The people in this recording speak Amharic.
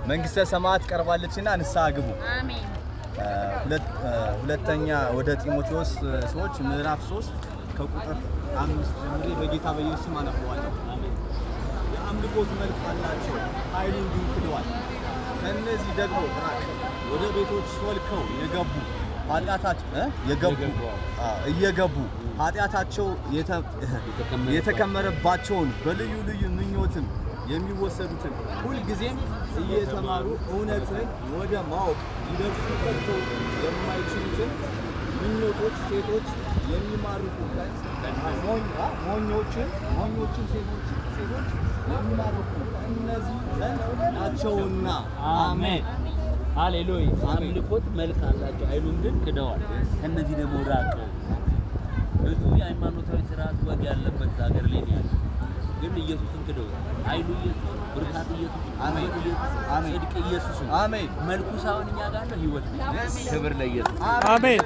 መንግስተ ሰማያት ቀርባለችና ንስሐ ግቡ። አሜን። ሁለተኛ ወደ ጢሞቴዎስ ሰዎች ምዕራፍ 3 ከቁጥር 5 ጀምሬ በጌታ በኢየሱስ አነበዋለሁ። የአምልኮት መልክ አላቸው፣ ኃይሉን ግን ክደዋል። ከእነዚህ ደግሞ ወደ ቤቶች ሾልከው እየገቡ ኃጢአታቸው የተከመረባቸውን በልዩ ልዩ ምኞትም የሚወሰዱትን ሁልጊዜም እየተማሩ እውነትን ወደ ማወቅ ሊደርሱባቸው የማይችሉትን ምኞቶች ሴቶች የሚማርኩበት ሞኞችን ሴቶች የሚማርኩ እነዚህ ዘንድ ናቸውና። አሜን ሃሌሉያ። አምልኮት መልክ አላቸው፣ ኃይሉን ግን ክደዋል። ከነዚህ ደግሞ ራቅ። ብዙ የሃይማኖታዊ ስርዓት ወግ ያለበት ሀገር ላይ ነው ያለው፣ ግን ኢየሱስን ክደዋል። ኃይሉ ኢየሱስ፣ ብርታት ኢየሱስ፣ አሜን ጽድቅ ኢየሱስ። አሜን። መልኩ ሳይሆን እኛ ጋር ነው ህይወት። ክብር ለኢየሱስ። አሜን።